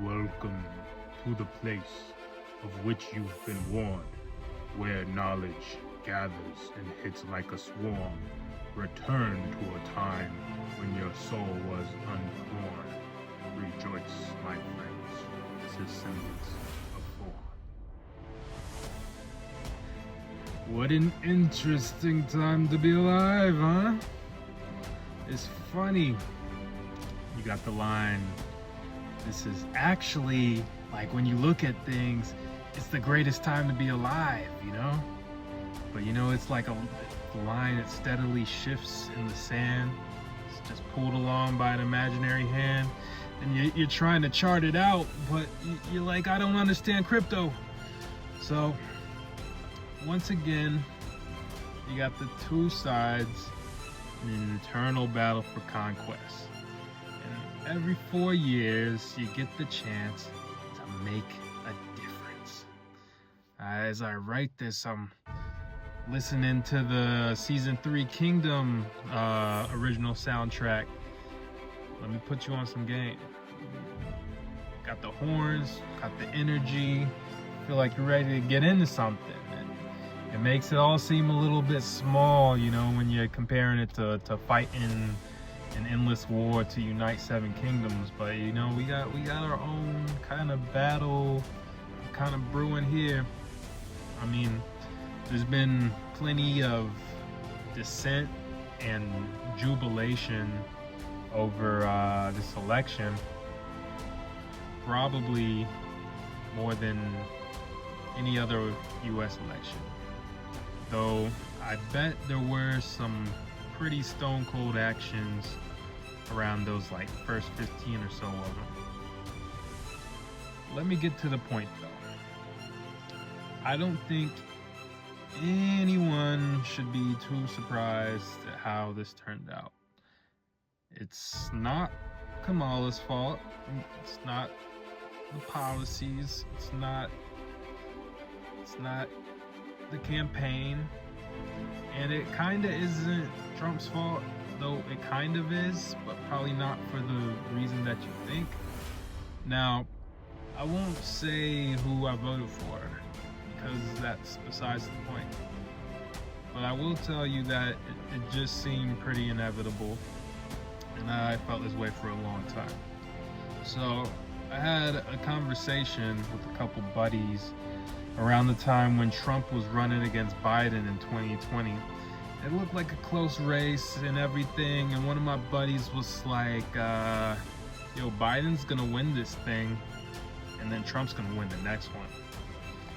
Welcome to the place of which you've been warned, where knowledge gathers and hits like a swarm. Return to a time when your soul was unborn. Rejoice, my friends, this is semblance of form. What an interesting time to be alive, huh? It's funny. You got the line, this is actually, like, when you look at things, it's the greatest time to be alive, you know? But it's like a line that steadily shifts in the sand. It's just pulled along by an imaginary hand. And you're trying to chart it out, but you're like, I don't understand crypto. So, once again, you got the two sides in an eternal battle for conquest. And every 4 years, you get the chance to make a difference. As I write this, I'm listening to the Season 3 Kingdom original soundtrack. Let me put you on some game. Got the horns, got the energy, feel like you're ready to get into something. And it makes it all seem a little bit small, when you're comparing it to fighting an endless war to unite 7 kingdoms. But we got our own kind of battle kind of brewing here. I mean, there's been plenty of dissent and jubilation over this election, probably more than any other US election. Though I bet there were some pretty stone cold actions around those first 15 or so of them. Let me get to the point though. I don't think anyone should be too surprised at how this turned out. It's not Kamala's fault. It's not the policies. It's not the campaign. And it kind of isn't Trump's fault, though it kind of is, but probably not for the reason that you think. Now, I won't say who I voted for, because that's besides the point. But I will tell you that it just seemed pretty inevitable, and I felt this way for a long time. So I had a conversation with a couple buddies around the time when Trump was running against Biden in 2020. It looked like a close race and everything, and one of my buddies was like, yo, Biden's gonna win this thing, and then Trump's gonna win the next one.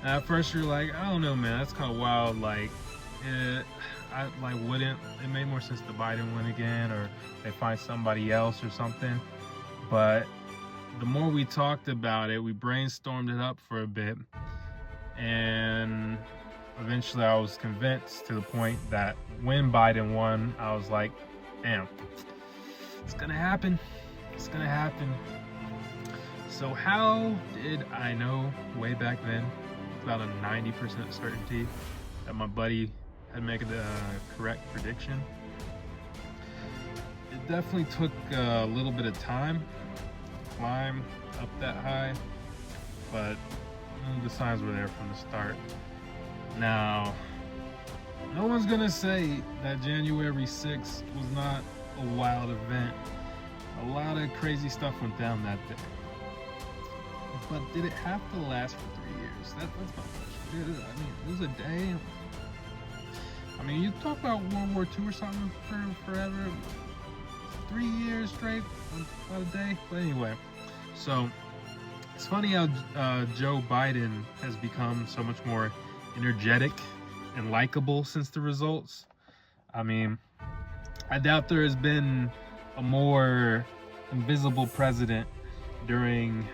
And at first you're like, I don't know, man, that's kind of wild. Wouldn't it make more sense to Biden win again, or they find somebody else or something? But the more we talked about it, we brainstormed it up for a bit, and eventually I was convinced to the point that when Biden won, I was like, damn, it's gonna happen. It's gonna happen. So how did I know way back then, about a 90% certainty, that my buddy had made a correct prediction? It definitely took a little bit of time to climb up that high, but the signs were there from the start. Now, no one's gonna say that January 6th was not a wild event. A lot of crazy stuff went down that day. But did it have to last for 3 years? That's my question. It was a day. You talk about World War II or something for forever. 3 years straight, about a day. But anyway, so it's funny how Joe Biden has become so much more energetic and likable since the results. I doubt there has been a more invisible president during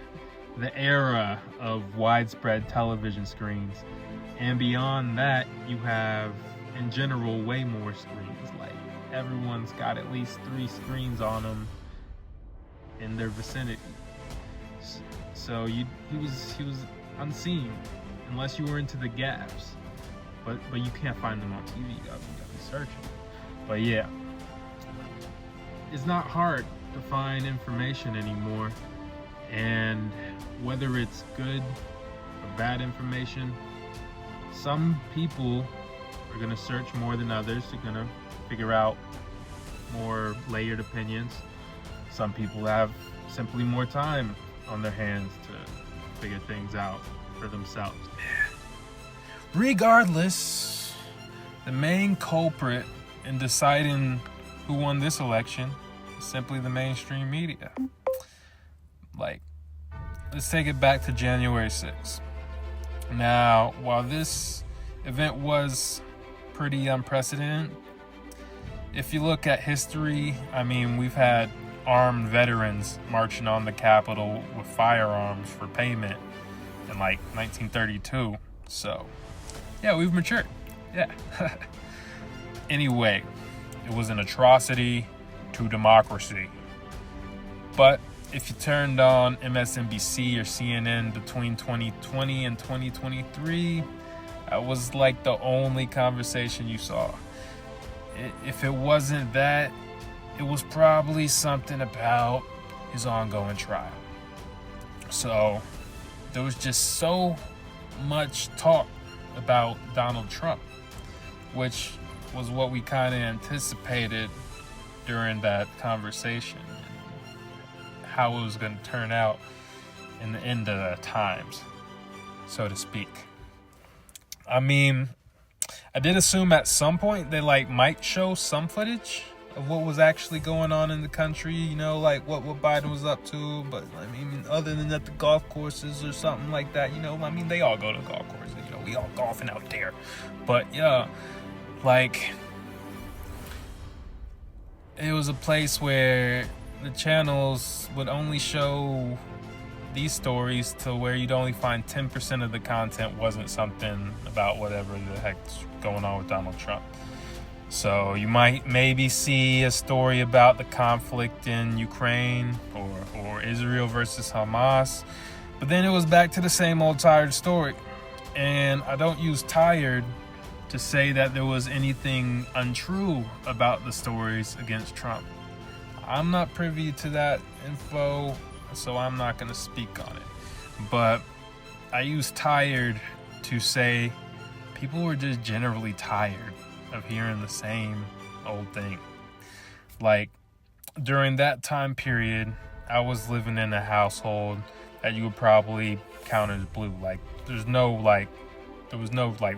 the era of widespread television screens. And beyond that, you have, in general, way more screens. Everyone's got at least 3 screens on them in their vicinity. So he was unseen unless you were into the gaps. But you can't find them on TV. You gotta be searching. But yeah, it's not hard to find information anymore. And whether it's good or bad information, some people are going to search more than others. They're going to figure out more layered opinions. Some people have simply more time on their hands to figure things out for themselves. Regardless, the main culprit in deciding who won this election is simply the mainstream media. Like, let's take it back to January 6th. Now, while this event was pretty unprecedented, if you look at history, I mean, we've had armed veterans marching on the Capitol with firearms for payment in like 1932. So, yeah, we've matured. Yeah. Anyway, it was an atrocity to democracy. But if you turned on MSNBC or CNN between 2020 and 2023, that was like the only conversation you saw. If it wasn't that, it was probably something about his ongoing trial. So there was just so much talk about Donald Trump, which was what we kind of anticipated during that conversation, how it was going to turn out in the end of the times, so to speak. I mean, I did assume at some point they might show some footage of what was actually going on in the country, like what Biden was up to. But I mean, other than at the golf courses or something like that, I mean, they all go to golf courses, we all golfing out there. But yeah, it was a place where the channels would only show these stories to where you'd only find 10% of the content wasn't something about whatever the heck's going on with Donald Trump. So you might maybe see a story about the conflict in Ukraine or Israel versus Hamas, but then it was back to the same old tired story. And I don't use tired to say that there was anything untrue about the stories against Trump. I'm not privy to that info, so I'm not going to speak on it. But I use tired to say people were just generally tired of hearing the same old thing. Like, during that time period, I was living in a household that you would probably count as blue. Like, there was no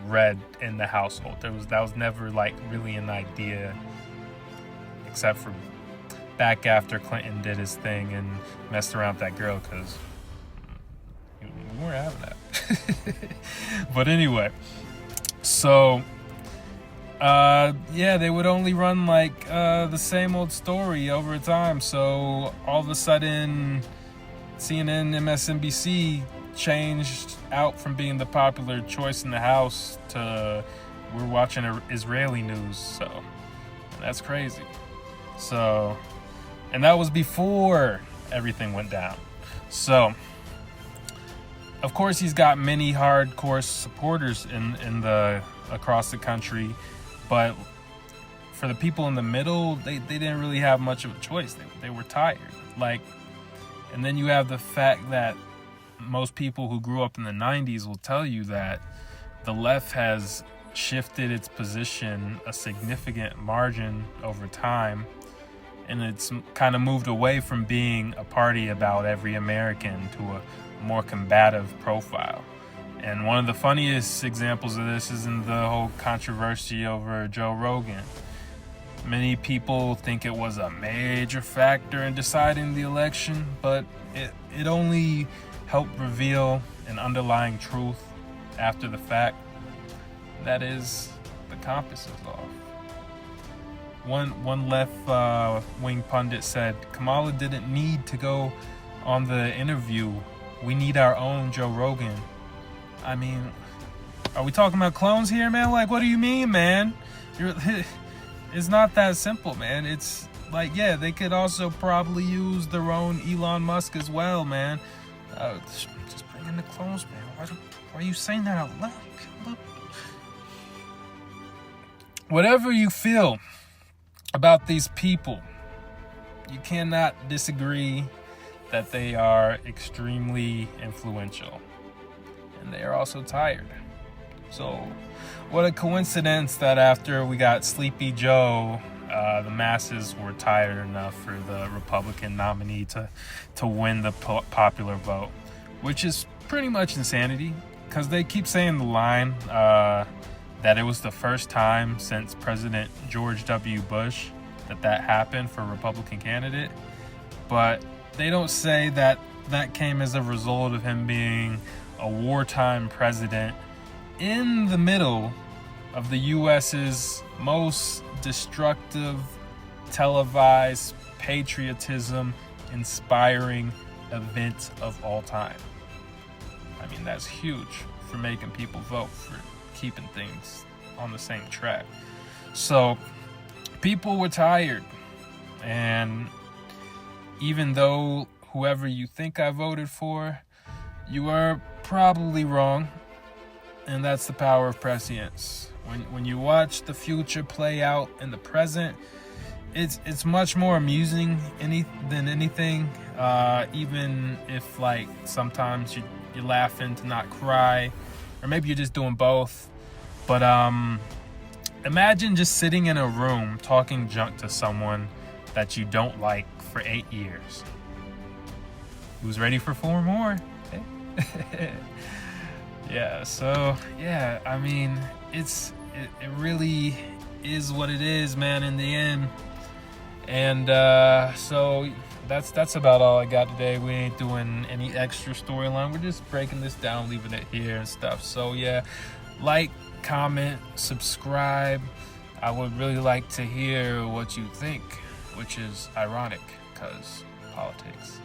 red in the household. That was never really an idea, except for back after Clinton did his thing and messed around with that girl, because we weren't having that. But anyway, so they would only run the same old story over time. So all of a sudden, CNN, MSNBC changed out from being the popular choice in the house to we're watching Israeli news. So that's crazy. So, and that was before everything went down. So, of course, he's got many hardcore supporters in the across the country, but for the people in the middle, they didn't really have much of a choice. They were tired. And then you have the fact that most people who grew up in the 90s will tell you that the left has shifted its position a significant margin over time, and it's kind of moved away from being a party about every American to a more combative profile. And one of the funniest examples of this is in the whole controversy over Joe Rogan. Many people think it was a major factor in deciding the election, but it only helped reveal an underlying truth after the fact. That is, the compass is off. One left-wing pundit said, Kamala didn't need to go on the interview. We need our own Joe Rogan. I mean, are we talking about clones here, man? What do you mean, man? It's not that simple, man. It's they could also probably use their own Elon Musk as well, man. Just bring in the clones, man. Why are you saying that out loud? Look. Whatever you feel about these people, you cannot disagree that they are extremely influential, and they are also tired. So what a coincidence that after we got Sleepy Joe, the masses were tired enough for the Republican nominee to win the popular vote, which is pretty much insanity, because they keep saying the line that it was the first time since President George W. Bush that happened for a Republican candidate, but they don't say that that came as a result of him being a wartime president in the middle of the US's most destructive, televised, patriotism inspiring event of all time. I mean, that's huge for making people vote, for keeping things on the same track. So people were tired, and even though whoever you think I voted for, you are probably wrong, and that's the power of prescience. When you watch the future play out in the present, it's much more amusing than anything, even if like sometimes you're laughing to not cry, or maybe you're just doing both. But imagine just sitting in a room talking junk to someone that you don't like for 8 years. Who's ready for 4 more? Yeah, so yeah, I mean, it really is what it is, man, in the end. And so that's about all I got today. We ain't doing any extra storyline. We're just breaking this down, leaving it here and stuff. So yeah, like, comment, subscribe. I would really like to hear what you think, which is ironic because politics.